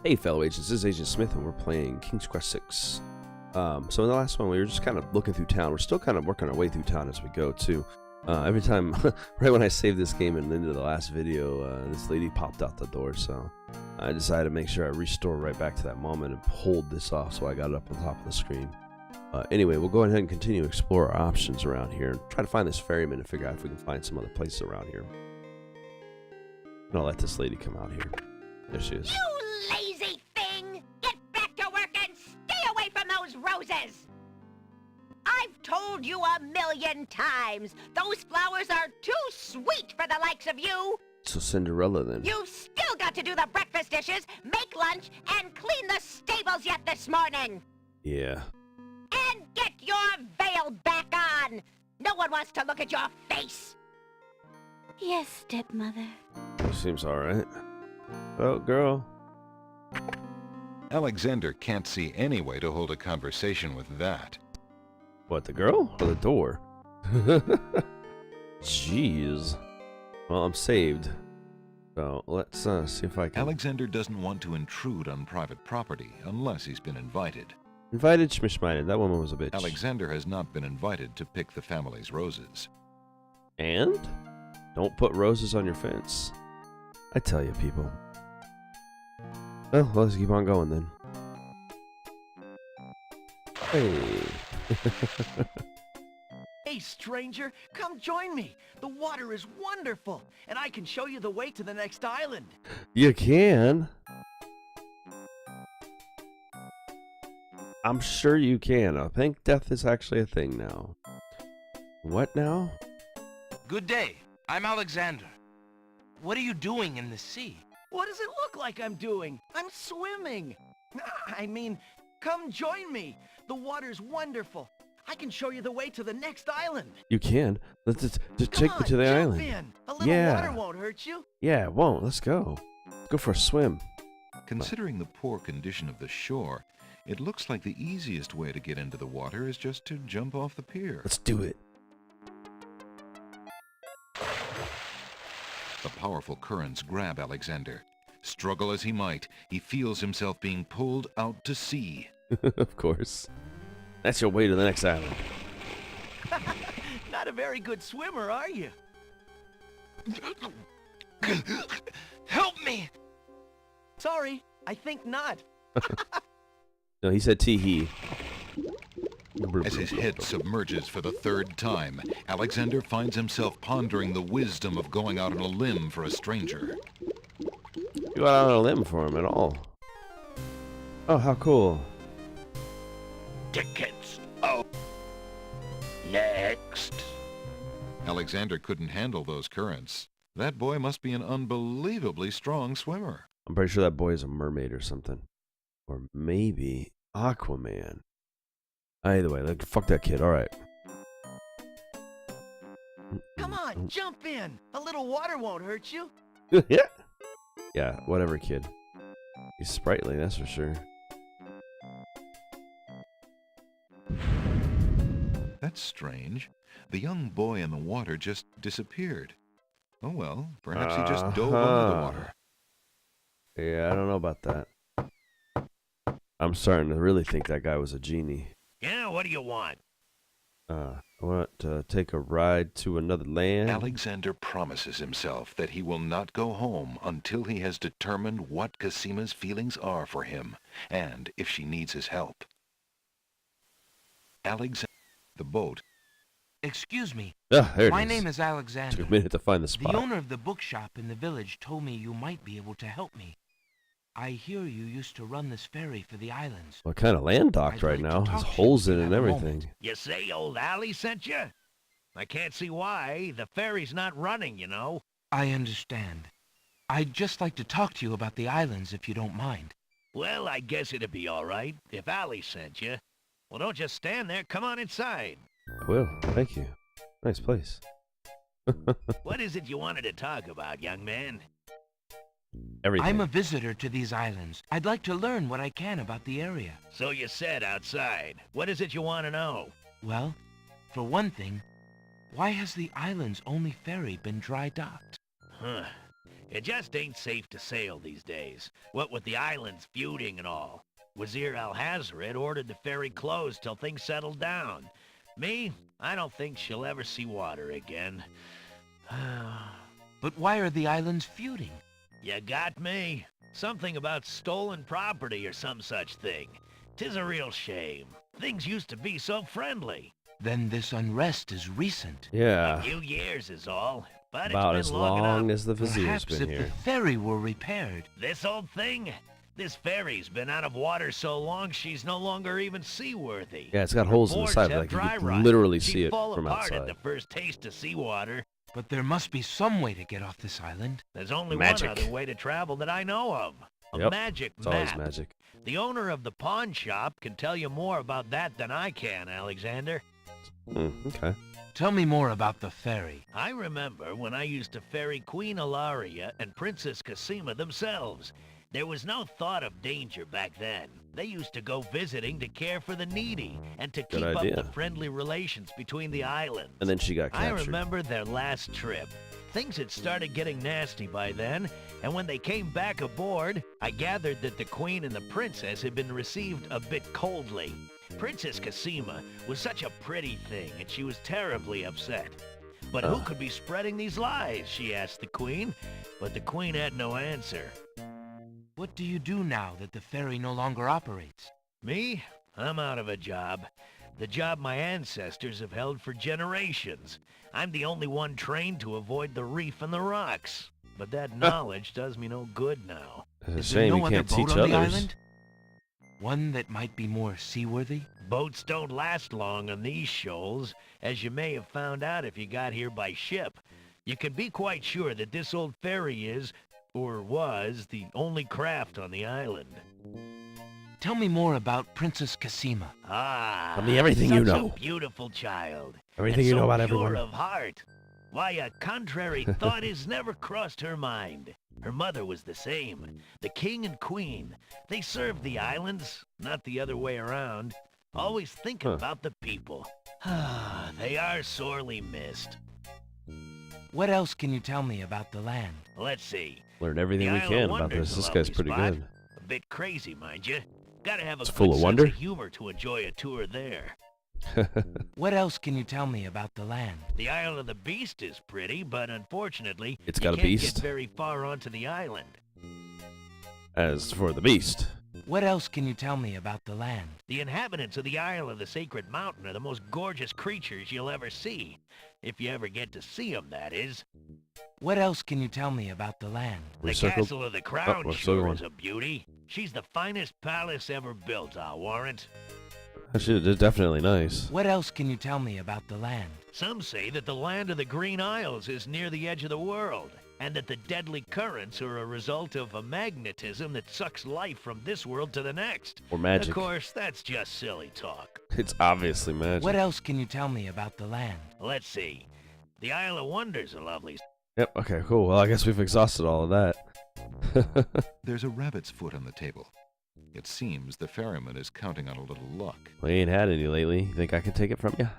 Hey fellow agents, this is Agent Smith and we're playing KQ6. So in the last one we were just kind of looking through town. We're still kind of working our way through town as we go too. Every time, right when I saved this game and into the last video, this lady popped out the door, so I decided to make sure I restore right back to that moment and hold this off so I got it up on top of the screen. Anyway, we'll go ahead and continue to explore our options around here and try to find this ferryman and figure out if we can find some other places around here. And I'll let this lady come out here. There she is. You lazy thing! Get back to work and stay away from those roses! I've told you 1,000,000 times, those flowers are too sweet for the likes of you! So Cinderella then. You've still got to do the breakfast dishes, make lunch, and clean the stables yet this morning! Yeah. And get your veil back on! No one wants to look at your face! Yes, stepmother. Seems alright. Oh, girl. Alexander can't see any way to hold a conversation with that. What, the girl? Or the door? Jeez. Well, I'm saved. So, let's see if I can... Alexander doesn't want to intrude on private property unless he's been invited. Invited, schmishmited. That woman was a bitch. Alexander has not been invited to pick the family's roses. And? Don't put roses on your fence. I tell you, people. Well, let's keep on going then. Hey. Hey, stranger, come join me. The water is wonderful, and I can show you the way to the next island. You can. I'm sure you can. I think death is actually a thing now. What now? Good day. I'm Alexander. What are you doing in the sea? What does it look like I'm doing? I'm swimming. I mean, come join me. The water's wonderful. I can show you the way to the next island. You can. Let's just take me to the jump island. In. A little Yeah. water won't hurt you. Yeah, it won't. Let's go. Let's go for a swim. Considering the poor condition of the shore, it looks like the easiest way to get into the water is just to jump off the pier. Let's do it. The powerful currents grab Alexander. Struggle as he might, he feels himself being pulled out to sea. Of course. That's your way to the next island. Not a very good swimmer, are you? Help me! Sorry, I think not. No, he said tee-hee. As his head submerges for the third time, Alexander finds himself pondering the wisdom of going out on a limb for a stranger. You got out on a limb for him at all. Oh, how cool. Tickets. Oh. Next. Alexander couldn't handle those currents. That boy must be an unbelievably strong swimmer. I'm pretty sure that boy is a mermaid or something. Or maybe Aquaman. Either way, like, fuck that kid. Alright. Come on, jump in. A little water won't hurt you. Yeah. Yeah, whatever, kid. He's sprightly, that's for sure. That's strange. The young boy in the water just disappeared. Oh well, perhaps he just dove under the water. Yeah, I don't know about that. I'm starting to really think that guy was a genie. Yeah, what do you want? I want to take a ride to another land. Alexander promises himself that he will not go home until he has determined what Casima's feelings are for him, and if she needs his help. Alexander, the boat. Excuse me. Ah, there it My is. name is Took Alexander. a minute to find the spot. The owner of the bookshop in the village told me you might be able to help me. I hear you used to run this ferry for the islands. What kind of land docked I'd right like to now? talk Has to you holes if in you it and have a everything. moment. You say old Allie sent you? I can't see why. The ferry's not running, you know. I understand. I'd just like to talk to you about the islands if you don't mind. Well, I guess it'd be all right if Allie sent you. Well, don't just stand there. Come on inside. I will. Thank you. Nice place. What is it you wanted to talk about, young man? Everything. I'm a visitor to these islands. I'd like to learn what I can about the area. So you said outside. What is it you want to know? Well, for one thing, why has the island's only ferry been dry docked? Huh. It just ain't safe to sail these days, what with the islands feuding and all. Vizier Al-Hazred ordered the ferry closed till things settled down. Me, I don't think she'll ever see water again. But why are the islands feuding? You got me. Something about stolen property or some such thing. 'Tis a real shame. Things used to be so friendly. Then this unrest is recent. Yeah. A few years is all, but About it's as been long long enough. as the Vizier's Perhaps been if here. the ferry were repaired. This old thing? This ferry's been out of water so long she's no longer even seaworthy. Yeah, it's got holes in the Boards side, have like you dry can rot. literally She'd see it fall from apart outside. at the first taste of seawater. But there must be some way to get off this island. There's only Magic. one other way to travel that I know of. A Yep, magic It's always map. magic. The owner of the pawn shop can tell you more about that than I can, Alexander. Okay. Tell me more about the ferry. I remember when I used to ferry Queen Ilaria and Princess Cassima themselves. There was no thought of danger back then. They used to go visiting to care for the needy and to keep up idea. the friendly relations between the islands. And then she got I captured. remember their last trip. Things had started getting nasty by then, and when they came back aboard, I gathered that the Queen and the Princess had been received a bit coldly. Princess Cassima was such a pretty thing, and she was terribly upset. But who could be spreading these lies, she asked the Queen, but the Queen had no answer. What do you do now that the ferry no longer operates? Me? I'm out of a job. The job my ancestors have held for generations. I'm the only one trained to avoid the reef and the rocks. But that knowledge does me no good now. It's a Is there shame no you other can't boat teach on the others. island? One that might be more seaworthy? Boats don't last long on these shoals, as you may have found out if you got here by ship. You can be quite sure that this old ferry is, or was, the only craft on the island. Tell me more about Princess Cassima. Ah, Tell me everything you such know. a beautiful child. Everything and you so know about pure everyone. of heart. Why, a contrary thought has never crossed her mind. Her mother was the same. The king and queen. They served the islands, not the other way around. Always thinking about the people. They are sorely missed. What else can you tell me about the land? Let's see. Learn everything The we Isle of can about Wonder's this. a This lovely guy's pretty spot. good. A bit crazy, mind you. Gotta have a It's good full of sense wonder? of humor to enjoy a tour there. What else can you tell me about the land? The Isle of the Beast is pretty, but unfortunately, It's you got a can't beast? get very far onto the island. As for the beast, What else can you tell me about the land? The inhabitants of the Isle of the Sacred Mountain are the most gorgeous creatures you'll ever see. If you ever get to see them, that is. What else can you tell me about the land? we The circled. Castle of the Crown we're still sure going. is a beauty. She's the finest palace ever built, I'll warrant. Actually, it's definitely nice. What else can you tell me about the land? Some say that the land of the Green Isles is near the edge of the world, and that the deadly currents are a result of a magnetism that sucks life from this world to the next. Or magic. Of course, that's just silly talk. It's obviously magic. What else can you tell me about the land? Let's see. The Isle of Wonder's a lovely... Yep, okay, cool. Well, I guess we've exhausted all of that. There's a rabbit's foot on the table. It seems the ferryman is counting on a little luck. We ain't had any lately. You think I can take it from you?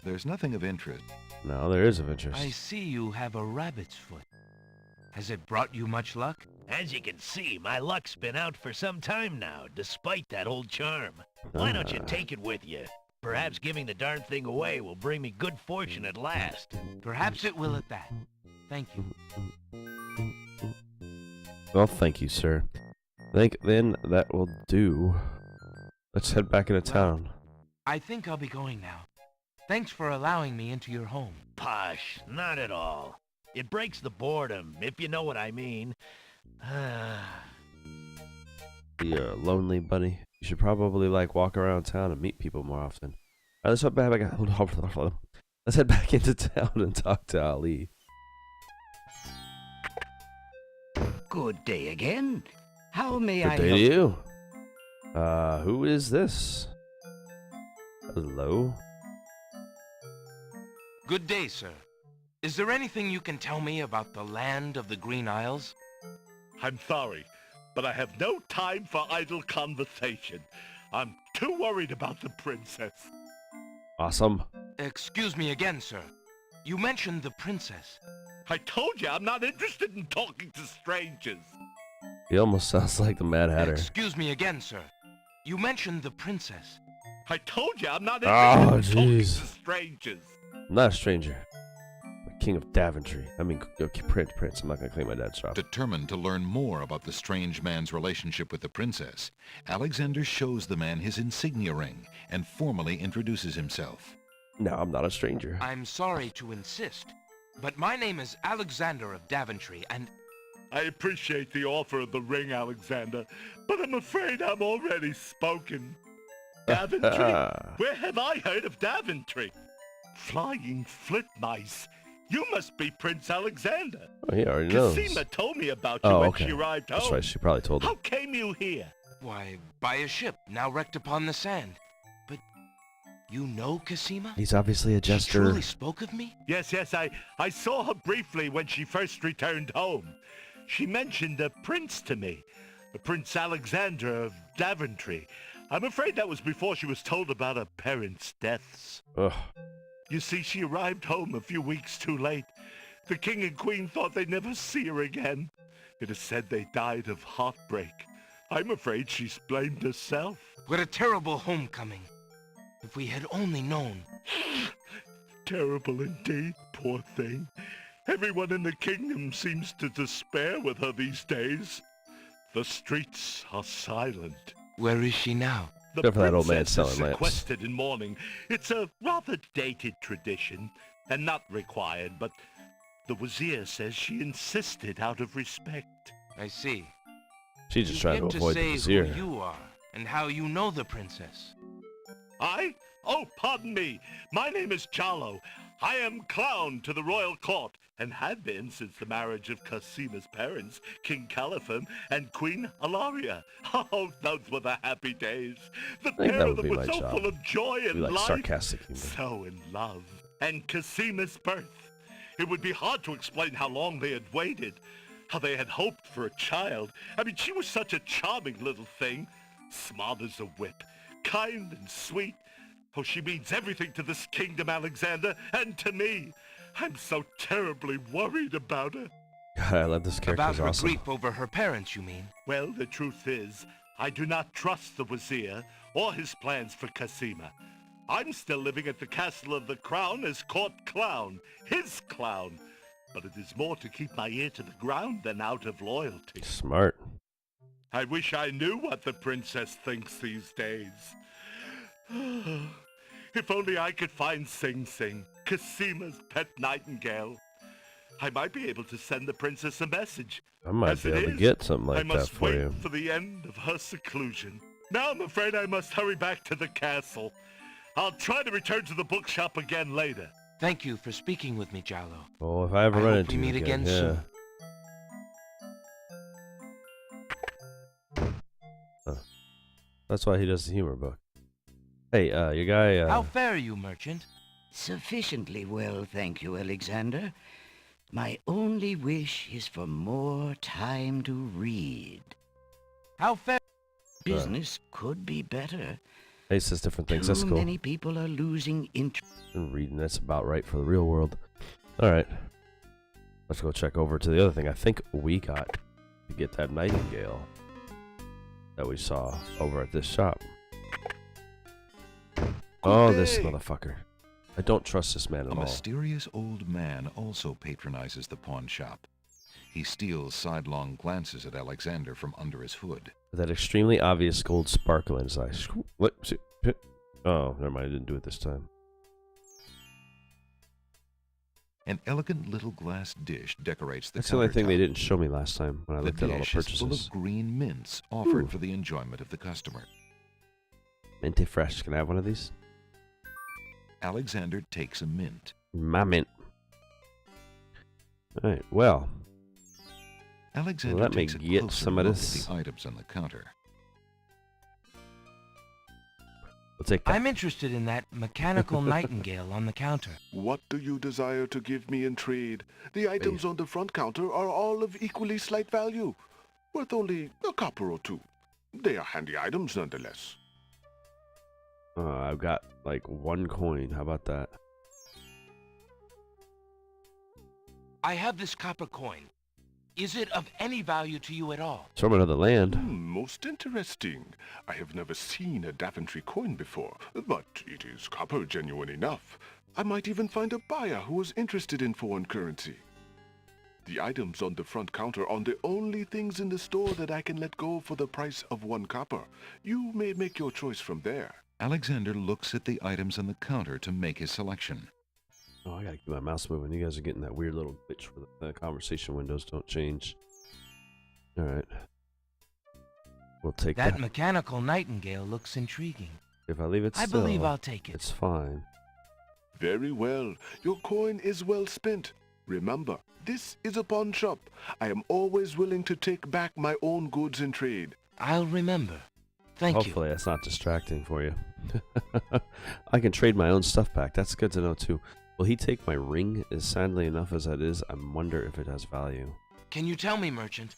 There's nothing of interest. No, there is of interest. I see you have a rabbit's foot. Has it brought you much luck? As you can see, my luck's been out for some time now, despite that old charm. Why don't you take it with you? Perhaps giving the darn thing away will bring me good fortune at last. Perhaps it will at that. Thank you. Well, thank you, sir. I think then that will do. Let's head back into town. I think I'll be going now. Thanks for allowing me into your home. Posh, not at all. It breaks the boredom, if you know what I mean. You're lonely, buddy. You should probably walk around town and meet people more often. Alright, let's head back into town and talk to Ali. Good day again. How may Good I day to help you. Who is this? Hello? Good day, sir. Is there anything you can tell me about the land of the Green Isles? I'm sorry, but I have no time for idle conversation. I'm too worried about the princess. Awesome. Excuse me again, sir. You mentioned the princess. I told you I'm not interested in talking to strangers. He almost sounds like the Mad Hatter. Excuse me again, sir. You mentioned the princess. I told you I'm not interested in talking to strangers. I'm not a stranger. I'm the King of Daventry. I mean, Prince. I'm not going to claim my dad's job. Determined to learn more about the strange man's relationship with the princess, Alexander shows the man his insignia ring and formally introduces himself. No, I'm not a stranger. I'm sorry to insist, but my name is Alexander of Daventry, and... I appreciate the offer of the ring, Alexander, but I'm afraid I'm already spoken. Daventry? Where have I heard of Daventry? Flying flint mice. You must be Prince Alexander. Oh, he already knows. Casima told me about you when she arrived home. That's right, she probably told him. How came you here? Why, by a ship, now wrecked upon the sand. But you know Casima? He's obviously a jester. She truly spoke of me? Yes, I saw her briefly when she first returned home. She mentioned a prince to me, Prince Alexander of Daventry. I'm afraid that was before she was told about her parents' deaths. Ugh. You see, she arrived home a few weeks too late. The king and queen thought they'd never see her again. It is said they died of heartbreak. I'm afraid she's blamed herself. What a terrible homecoming. If we had only known. Terrible indeed, poor thing. Everyone in the kingdom seems to despair with her these days. The streets are silent. Where is she now? The Good for that old man princess selling is lamps. sequestered in mourning. It's a rather dated tradition, and not required, but the Vizier says she insisted out of respect. I see. She's just trying to avoid the You Vizier. get to say who you are, and how you know the princess. I? Oh, pardon me. My name is Charlo. I am clown to the royal court, and had been since the marriage of Casima's parents, King Calipham and Queen Alaria. Oh, those were the happy days. The think pair that of would them be were my so job. full of joy Be and like life, sarcastic humor. so in love. And Casima's birth. It would be hard to explain how long they had waited, how they had hoped for a child. I mean, she was such a charming little thing, smart as a whip, kind and sweet. Oh, she means everything to this kingdom, Alexander, and to me. I'm so terribly worried about her. God, I love this character. About her Awesome. grief over her parents, you mean? Well, the truth is, I do not trust the Vizier or his plans for Casima. I'm still living at the Castle of the Crown as court clown, his clown. But it is more to keep my ear to the ground than out of loyalty. Smart. I wish I knew what the princess thinks these days. If only I could find Sing Sing, Casima's pet nightingale. I might be able to send the princess a message. I might As be it able to is, get something I like that must for wait you. for the end of her seclusion. Now I'm afraid I must hurry back to the castle. I'll try to return to the bookshop again later. Thank you for speaking with me, Jallo. Oh, if I ever I run hope into we you meet again, again yeah. soon. Huh. That's why he does the humor book. Hey, your guy, How fare you, merchant? Sufficiently well, thank you, Alexander. My only wish is for more time to read. How fare... Business could be better. he says different things. Too That's cool. many people are losing interest. And reading, that's about right for the real world. Alright. Let's go check over to the other thing I think we got to get that nightingale that we saw over at this shop. Oh, this motherfucker. I don't trust this man at A all. mysterious old man also patronizes the pawn shop. He steals sidelong glances at Alexander from under his hood. With that extremely obvious gold sparkle in his eyes. What? Oh, never mind. I didn't do it this time. An elegant little glass dish decorates the That's the only thing they countertop. didn't show me last time when I The looked at all the dish is full purchases. of green mints offered Ooh. for the enjoyment of the customer. Minty fresh. Can I have one of these? Alexander takes a mint. My mint. Alright, well. Alexander Let me takes a get closer some of look this. at the items on the counter. We'll take that. I'm interested in that mechanical nightingale on the counter. What do you desire to give me in trade? The items on the front counter are all of equally slight value, worth only a copper or two. They are handy items nonetheless. I've got like 1 coin. How about that? I have this copper coin. Is it of any value to you at all? It's from another land. Most interesting. I have never seen a Daventry coin before, but it is copper genuine enough. I might even find a buyer who is interested in foreign currency. The items on the front counter are the only things in the store that I can let go for the price of 1 copper. You may make your choice from there. Alexander looks at the items on the counter to make his selection. Oh, I gotta keep my mouse moving. You guys are getting that weird little glitch where the conversation windows don't change. Alright. We'll take that. That mechanical nightingale looks intriguing. If I leave it still, I believe I'll take it. It's fine. Very well. Your coin is well spent. Remember, this is a pawn shop. I am always willing to take back my own goods in trade. I'll remember. Thank you. Hopefully that's not distracting for you. I can trade my own stuff back. That's good to know too. Will he take my ring? As sadly enough as that is, I wonder if it has value. Can you tell me, merchant,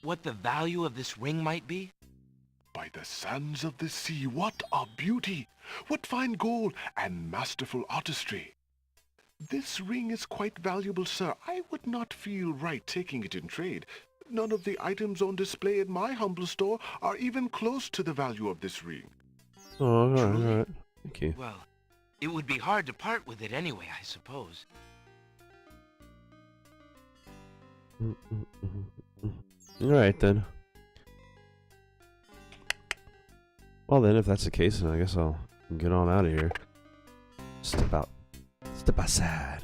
what the value of this ring might be? By the sands of the sea, what a beauty! What fine gold and masterful artistry! This ring is quite valuable, sir. I would not feel right taking it in trade. None of the items on display in my humble store are even close to the value of this ring. Oh, alright. Thank you. Well, it would be hard to part with it anyway, I suppose. Alright then. Well then, if that's the case, then I guess I'll get on out of here. Step aside.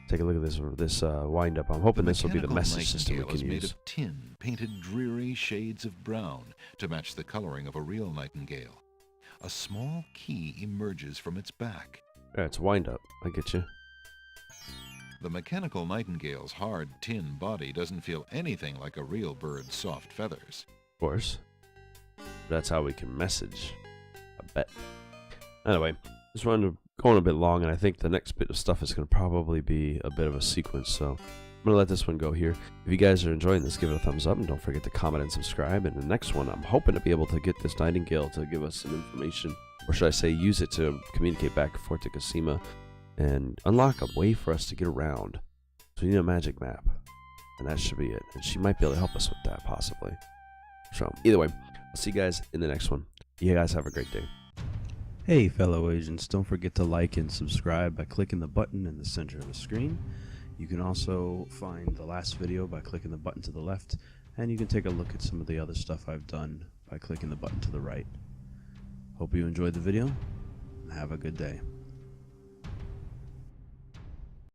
Take a look at this wind up. I'm hoping this will be the message system we can use. The made use. of tin, painted dreary shades of brown to match the coloring of a real nightingale. A small key emerges from its back. Yeah, it's wind up. I get you. The mechanical nightingale's hard tin body doesn't feel anything like a real bird's soft feathers. Of course. That's how we can message. I bet. Anyway, this run going a bit long, and I think the next bit of stuff is going to probably be a bit of a sequence, so I'm going to let this one go here. If you guys are enjoying this, give it a thumbs up, and don't forget to comment and subscribe. And the next one, I'm hoping to be able to get this nightingale to give us some information, or should I say use it to communicate back and forth to Casima and unlock a way for us to get around. So we need a magic map, and that should be it. And she might be able to help us with that, possibly. So either way, I'll see you guys in the next one. You guys have a great day. Hey fellow agents, don't forget to like and subscribe by clicking the button in the center of the screen. You can also find the last video by clicking the button to the left, and you can take a look at some of the other stuff I've done by clicking the button to the right. Hope you enjoyed the video, and have a good day.